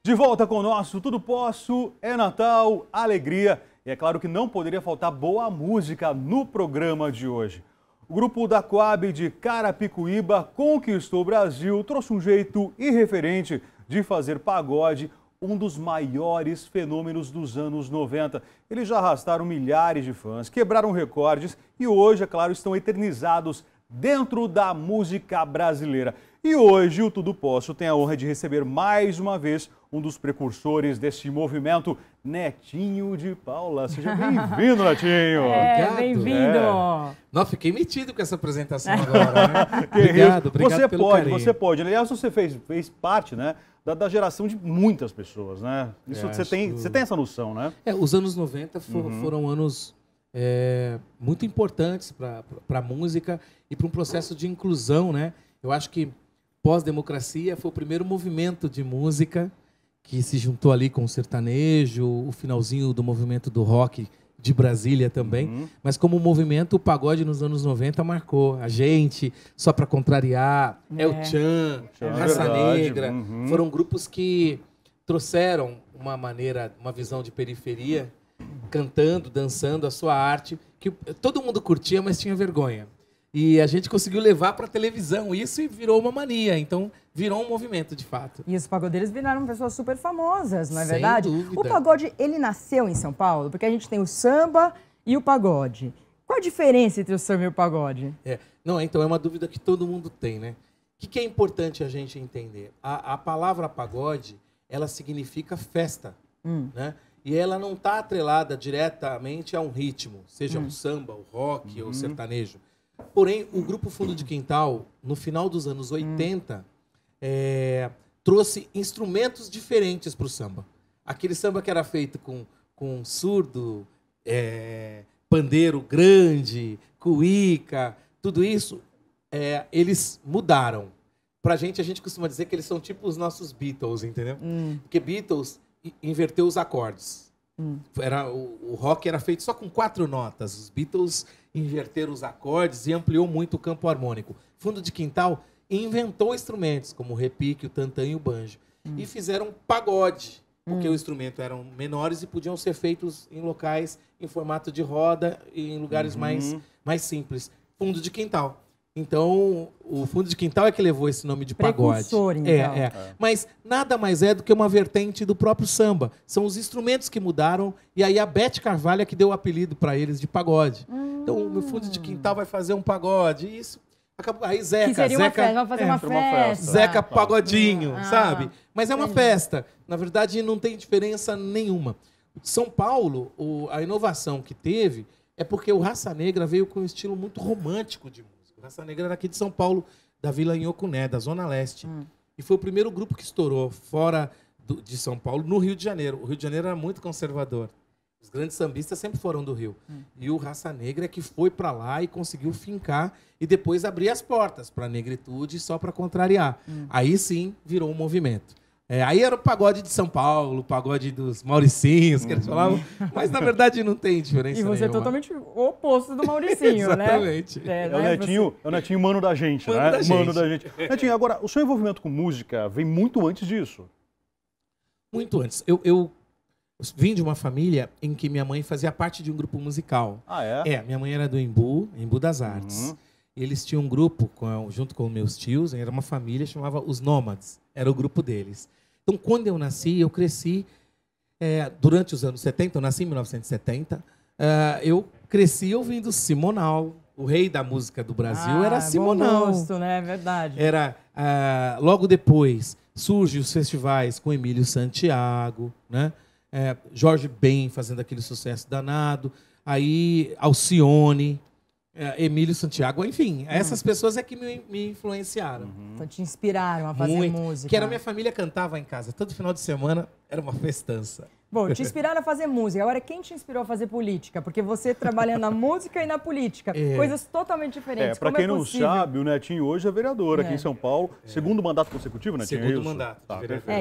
De volta com o nosso Tudo Posso, é Natal, alegria. E é claro que não poderia faltar boa música no programa de hoje. O grupo da Coab de Carapicuíba conquistou o Brasil, trouxe um jeito irreverente de fazer pagode, um dos maiores fenômenos dos anos 90. Eles já arrastaram milhares de fãs, quebraram recordes e hoje, é claro, estão eternizados dentro da música brasileira. E hoje o Tudo Posso tem a honra de receber mais uma vez um dos precursores desse movimento, Netinho de Paula. Seja bem-vindo, Netinho. Bem-vindo. Não, fiquei metido com essa apresentação agora, né? Obrigado você pelo pode, carinho. Você pode. Aliás, você fez parte, né, da geração de muitas pessoas, né? Isso você tem essa noção, né? Os anos 90 foram anos muito importantes para a música e para um processo de inclusão, né? Eu acho que pós-democracia foi o primeiro movimento de música que se juntou ali com o sertanejo, o finalzinho do movimento do rock de Brasília também. Mas como movimento, o pagode nos anos 90 marcou a gente, Só Pra Contrariar, El Chan, Raça Negra. Foram grupos que trouxeram uma visão de periferia, cantando, dançando a sua arte, que todo mundo curtia, mas tinha vergonha. E a gente conseguiu levar para a televisão isso e virou uma mania. Então, virou um movimento, de fato. E os pagodeiros viraram pessoas super famosas, não é Sem verdade? dúvida. O pagode, ele nasceu em São Paulo, porque a gente tem o samba e o pagode. Qual a diferença entre o samba e o pagode? Então, é uma dúvida que todo mundo tem, né? O que é importante a gente entender? A palavra pagode, ela significa festa, né? E ela não está atrelada diretamente a um ritmo, seja o samba, o rock ou o sertanejo. Porém, o Grupo Fundo de Quintal, no final dos anos 80, trouxe instrumentos diferentes para o samba. Aquele samba que era feito com surdo, pandeiro grande, cuíca, tudo isso, eles mudaram. Pra gente, a gente costuma dizer que eles são tipo os nossos Beatles, entendeu? Porque Beatles inverteu os acordes. O rock era feito só com 4 notas. Os Beatles inverteram os acordes e ampliou muito o campo harmônico. Fundo de Quintal inventou instrumentos como o repique, o tantã e o banjo. E fizeram pagode, porque os instrumentos eram menores e podiam ser feitos em locais em formato de roda e em lugares mais simples. Fundo de Quintal. Então, o Fundo de Quintal é que levou esse nome de pagode. Precursor, então. Mas nada mais é do que uma vertente do próprio samba. São os instrumentos que mudaram e aí a Beth Carvalho é que deu o apelido para eles de pagode. Então, o meu Fundo de Quintal vai fazer um pagode. Isso. Acabou. Aí Zeca. Que seria uma festa, vai fazer uma festa. Zeca Pagodinho, sabe? Mas é uma festa. Na verdade, não tem diferença nenhuma. São Paulo, a inovação que teve é porque o Raça Negra veio com um estilo muito romântico de música. Raça Negra era aqui de São Paulo, da Vila Inhocuné, da Zona Leste. E foi o primeiro grupo que estourou fora de São Paulo, no Rio de Janeiro. O Rio de Janeiro era muito conservador. Os grandes sambistas sempre foram do Rio. E o Raça Negra é que foi para lá e conseguiu fincar e depois abrir as portas para a negritude Só Pra Contrariar. Aí sim virou um movimento. Aí era o pagode de São Paulo, o pagode dos Mauricinhos, que eles falavam, mas na verdade não tem diferença nenhuma. E você é totalmente o oposto do Mauricinho, né? Exatamente. É o Netinho mano da gente, Mano né? da gente. Mano da gente. Netinho, agora, o seu envolvimento com música vem muito antes disso. Muito antes. Eu vim de uma família em que minha mãe fazia parte de um grupo musical. Ah, é? Minha mãe era do Embu das Artes. Eles tinham um grupo, junto com meus tios, era uma família, chamava Os Nômades. Era o grupo deles. Então, quando eu nasci, eu cresci durante os anos 70, eu nasci em 1970, eu cresci ouvindo Simonal. O rei da música do Brasil era Simonal. Bom gosto, né? É verdade. Logo depois, surgem os festivais com Emílio Santiago, né? Jorge Ben fazendo aquele sucesso danado, aí Alcione, Emílio Santiago, enfim, essas pessoas é que me influenciaram. Então te inspiraram a fazer música. Que era minha família cantava em casa, todo final de semana era uma festança. Bom, te inspiraram a fazer música. Agora, quem te inspirou a fazer política? Porque você trabalha na música e na política. Coisas totalmente diferentes. Para quem não sabe, o Netinho hoje é vereador aqui em São Paulo. Segundo mandato consecutivo, Netinho? Segundo mandato.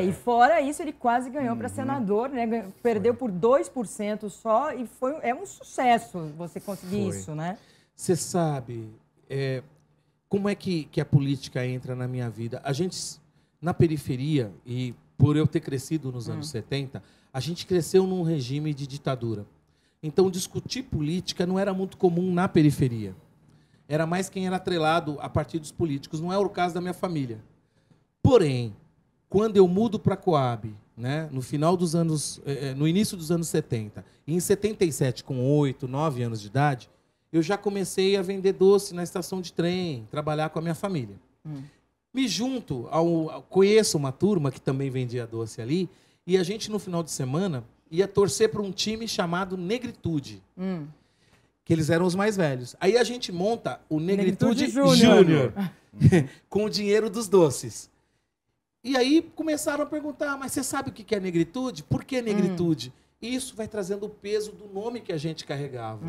E fora isso, ele quase ganhou para senador, né? Perdeu por 2% só e é um sucesso você conseguir isso, né? Você sabe como é que a política entra na minha vida? A gente, na periferia, e por eu ter crescido nos anos 70, a gente cresceu num regime de ditadura. Então, discutir política não era muito comum na periferia. Era mais quem era atrelado a partidos políticos. Não é o caso da minha família. Porém, quando eu mudo para Coab, né, no final dos anos, no início dos anos 70, e em 77, com 8, 9 anos de idade, eu já comecei a vender doce na estação de trem, trabalhar com a minha família. Me junto conheço uma turma que também vendia doce ali, e a gente, no final de semana, ia torcer para um time chamado Negritude, que eles eram os mais velhos. Aí a gente monta o Negritude Júnior, com o dinheiro dos doces. E aí começaram a perguntar, mas você sabe o que é negritude? Por que negritude? E isso vai trazendo o peso do nome que a gente carregava.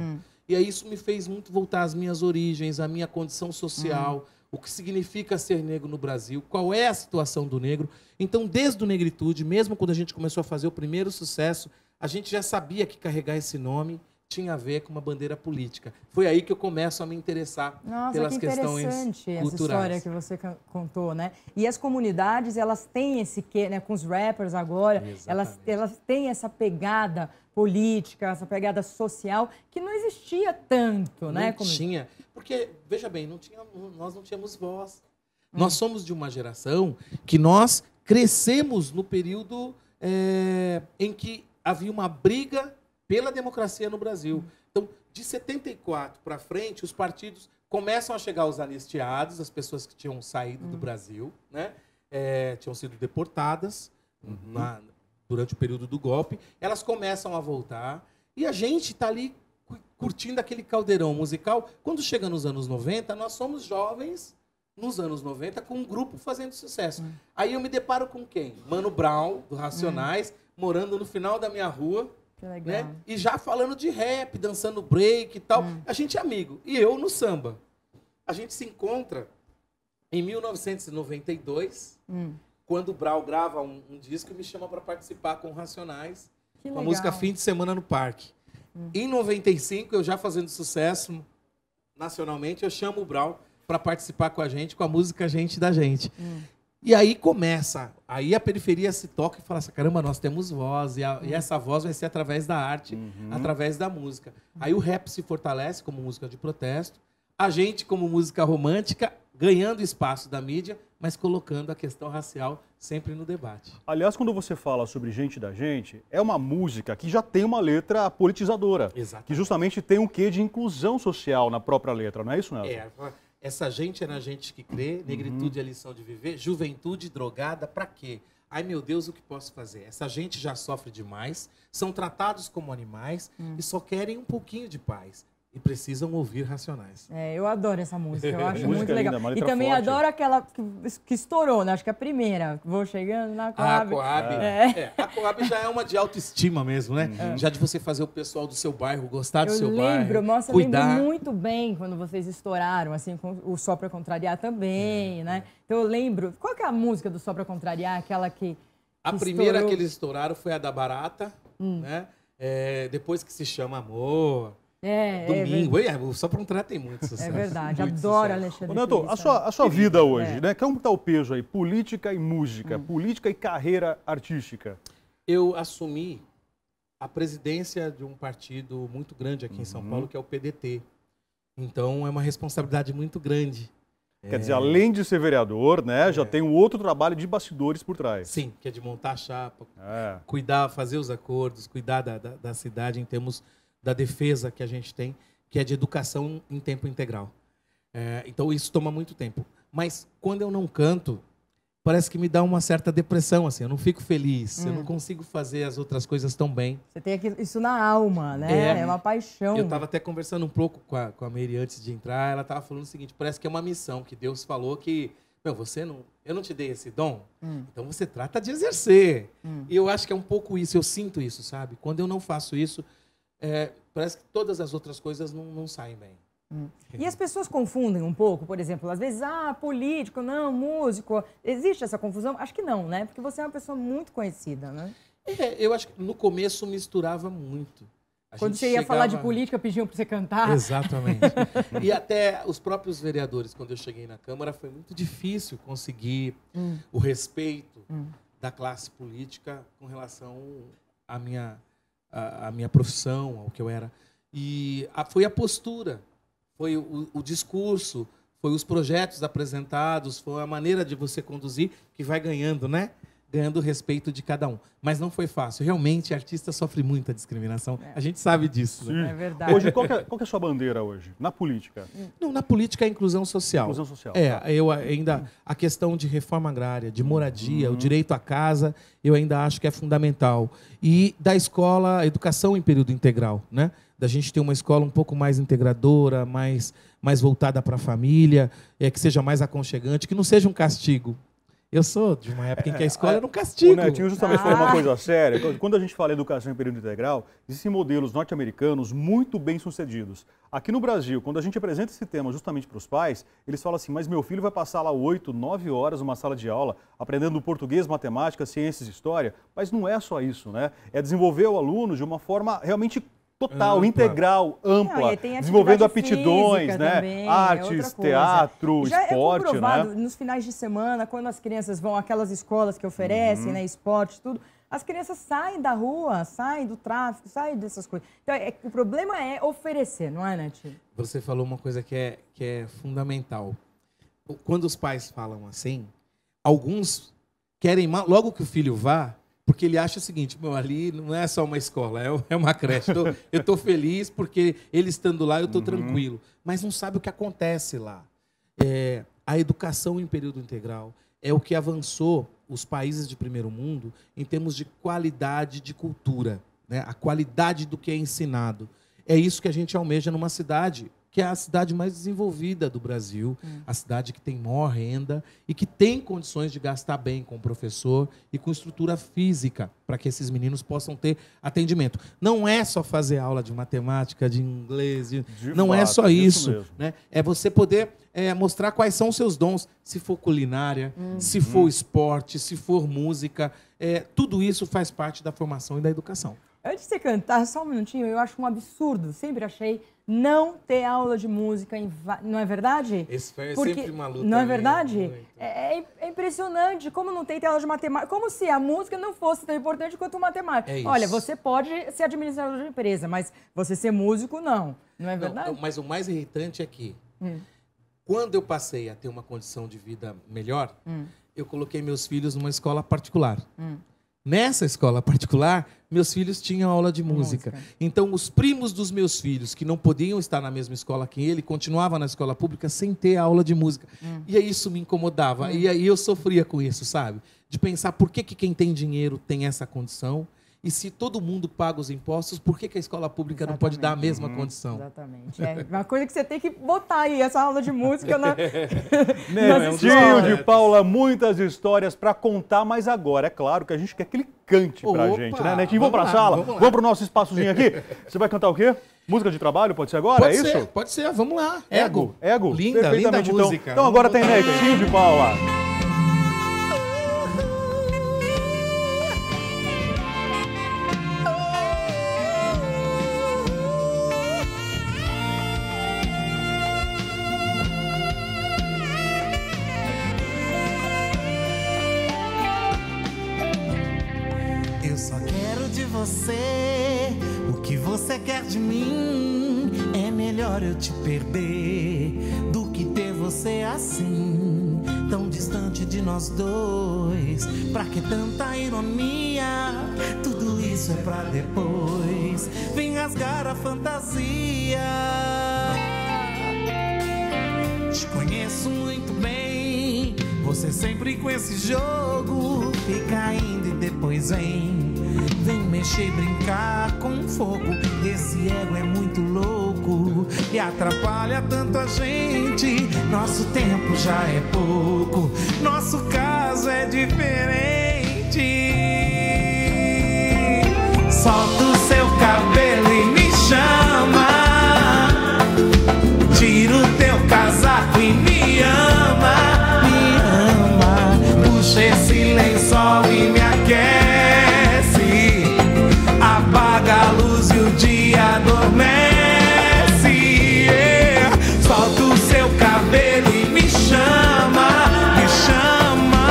E aí isso me fez muito voltar às minhas origens, à minha condição social, o que significa ser negro no Brasil, qual é a situação do negro. Então, desde o Negritude, mesmo quando a gente começou a fazer o primeiro sucesso, a gente já sabia que carregar esse nome tinha a ver com uma bandeira política. Foi aí que eu começo a me interessar pelas questões culturais. Nossa, que interessante essa história que você contou, né? E as comunidades, elas têm esse quê, né? Com os rappers agora, elas têm essa pegada política, essa pegada social, que não existia tanto, né? Não tinha. Porque, veja bem, nós não tínhamos voz. Nós somos de uma geração que nós crescemos no período em que havia uma briga pela democracia no Brasil. Então, de 74 para frente, os partidos começam a chegar os anistiados, as pessoas que tinham saído do Brasil, né? Tinham sido deportadas durante o período do golpe, elas começam a voltar, e a gente está ali curtindo aquele caldeirão musical. Quando chega nos anos 90, nós somos jovens, nos anos 90, com um grupo fazendo sucesso. Aí eu me deparo com quem? Mano Brown, do Racionais, morando no final da minha rua, que legal. Né? E já falando de rap, dançando break e tal. A gente é amigo. E eu no samba. A gente se encontra em 1992, quando o Brau grava um disco e me chama para participar com Racionais, com a música Fim de Semana no Parque. Em 95, eu já fazendo sucesso nacionalmente, eu chamo o Brau para participar com a gente, com a música Gente da Gente. E aí começa, aí a periferia se toca e fala assim, caramba, nós temos voz, e essa voz vai ser através da arte, através da música. Aí o rap se fortalece como música de protesto, a gente como música romântica, ganhando espaço da mídia, mas colocando a questão racial sempre no debate. Aliás, quando você fala sobre Gente da Gente, é uma música que já tem uma letra politizadora. Exatamente. Que justamente tem um quê de inclusão social na própria letra, não é isso, Nelson? Essa gente é na gente que crê, negritude é lição de viver, juventude drogada, pra quê? Ai, meu Deus, o que posso fazer? Essa gente já sofre demais, são tratados como animais e só querem um pouquinho de paz. E precisam ouvir Racionais. Eu adoro essa música, eu acho muito Música legal. linda, uma E letra também forte. adoro aquela que estourou, né? Acho que a primeira. Vou chegando na Coab. A Coab. A Coab já é uma de autoestima mesmo, né? Já de você fazer o pessoal do seu bairro gostar do seu bairro. Nossa, cuidar. eu lembro muito bem quando vocês estouraram, assim, com o Só Pra Contrariar também, né? Então eu lembro. Qual que é a música do Só Pra Contrariar? Aquela que A primeira que eles estouraram foi a da Barata, né? Depois que se chama Amor. Domingo. Só pra Contrariar tem muito sucesso. É verdade, muito adoro sucesso. Alexandre. Neto, Pires, a sua vida hoje, né? Como está o peso aí? Política e música, política e carreira artística. Eu assumi a presidência de um partido muito grande aqui em São Paulo, que é o PDT. Então, é uma responsabilidade muito grande. Quer dizer, além de ser vereador, né, já tem um outro trabalho de bastidores por trás. Sim, que é de montar a chapa, cuidar, fazer os acordos, cuidar da cidade em termos da defesa que a gente tem, que é de educação em tempo integral. Então, isso toma muito tempo. Mas, quando eu não canto, parece que me dá uma certa depressão, assim. Eu não fico feliz, eu não consigo fazer as outras coisas tão bem. Você tem isso na alma, né? É uma paixão. Eu estava até conversando um pouco com a Mary antes de entrar, ela estava falando o seguinte, parece que é uma missão, que Deus falou que, eu não te dei esse dom, então você trata de exercer. E eu acho que é um pouco isso, eu sinto isso, sabe? Quando eu não faço isso, parece que todas as outras coisas não saem bem. E as pessoas confundem um pouco, por exemplo, às vezes, político, não, músico. Existe essa confusão? Acho que não, né? Porque você é uma pessoa muito conhecida, né? Eu acho que no começo misturava muito. Quando você ia falar de política, pediam para você cantar. Exatamente. E até os próprios vereadores, quando eu cheguei na Câmara, foi muito difícil conseguir o respeito da classe política com relação à minha profissão, ao que eu era. E foi a postura, foi o discurso, foi os projetos apresentados, foi a maneira de você conduzir que vai ganhando, né? Ganhando o respeito de cada um. Mas não foi fácil. Realmente, artista sofre muita discriminação. A gente sabe disso. Né? É verdade. Hoje, qual que é a sua bandeira hoje? Na política? Não, na política é a inclusão social. Inclusão social. Tá. Eu ainda... A questão de reforma agrária, de moradia, o direito à casa, eu ainda acho que é fundamental. E da escola, educação em período integral, né? Da gente ter uma escola um pouco mais integradora, mais voltada para a família, que seja mais aconchegante, que não seja um castigo. Eu sou de uma época em que a escola era um castigo. O Netinho justamente falou uma coisa séria. Quando a gente fala em educação em período integral, existem modelos norte-americanos muito bem sucedidos. Aqui no Brasil, quando a gente apresenta esse tema justamente para os pais, eles falam assim, mas meu filho vai passar lá 8, 9 horas numa sala de aula, aprendendo português, matemática, ciências e história. Mas não é só isso, né? É desenvolver o aluno de uma forma realmente total, integral, ampla, desenvolvendo aptidões, né? Também, artes, teatro, já esporte, é comprovado, né? Nos finais de semana, quando as crianças vão àquelas escolas que oferecem, né, esporte, tudo, as crianças saem da rua, saem do tráfico, saem dessas coisas. Então, o problema é oferecer, não é, Netinho? Você falou uma coisa que é fundamental. Quando os pais falam assim, alguns querem, logo que o filho vá, porque ele acha o seguinte, ali não é só uma escola, é uma creche. Eu estou feliz porque ele estando lá eu estou tranquilo. Mas não sabe o que acontece lá. A educação em período integral é o que avançou os países de primeiro mundo em termos de qualidade de cultura, né? A qualidade do que é ensinado. É isso que a gente almeja numa cidade que é a cidade mais desenvolvida do Brasil, a cidade que tem maior renda e que tem condições de gastar bem com o professor e com estrutura física para que esses meninos possam ter atendimento. Não é só fazer aula de matemática, de inglês, não é só isso. Né? É você poder mostrar quais são os seus dons, se for culinária, se for esporte, se for música, tudo isso faz parte da formação e da educação. Antes de você cantar, só um minutinho, eu acho um absurdo, sempre achei, não ter aula de música, não é verdade? Esse foi sempre uma luta. Não é verdade? É impressionante como não tem aula de matemática, como se a música não fosse tão importante quanto a matemática. É isso. Olha, você pode ser administrador de empresa, mas você ser músico, não é verdade? Não, mas o mais irritante é que, quando eu passei a ter uma condição de vida melhor, eu coloquei meus filhos numa escola particular. Nessa escola particular, meus filhos tinham aula de música. Então, os primos dos meus filhos, que não podiam estar na mesma escola que ele, continuavam na escola pública sem ter aula de música. E aí isso me incomodava. E aí eu sofria com isso, sabe? De pensar por que quem tem dinheiro tem essa condição. E se todo mundo paga os impostos, por que a escola pública não pode dar a mesma condição? Exatamente. É uma coisa que você tem que botar aí, essa aula de música nas Netinho de Paula, muitas histórias para contar, mas agora, é claro que a gente quer que ele cante pra gente, né, Netinho? Vamos pra sala? Vamos pro nosso espaçozinho aqui? Você vai cantar o quê? Música de trabalho? Pode ser agora? Pode é ser, isso? Pode ser, vamos lá. Ego. Linda, linda música. Então agora tem Netinho de Paula. O que você quer de mim? É melhor eu te perder do que ter você assim, tão distante de nós dois. Pra que tanta ironia? Tudo isso é pra depois. Vem rasgar a fantasia. Te conheço muito bem. Você sempre com esse jogo fica indo e depois vem mexer e brincar com fogo. Esse ego é muito louco e atrapalha tanto a gente. Nosso tempo já é pouco, nosso caso é diferente. Solta o seu cabelo e me chama. Tira o teu casaco e me ama. Me ama. Puxa esse lençol e me aquece. Apaga a luz e o dia adormece. Solta o seu cabelo e me chama. Me chama.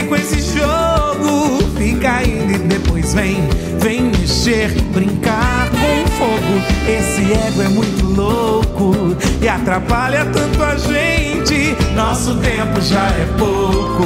com esse jogo. Fica indo e depois vem mexer, brincar com fogo. Esse ego é muito louco e atrapalha tanto a gente. Nosso tempo já é pouco.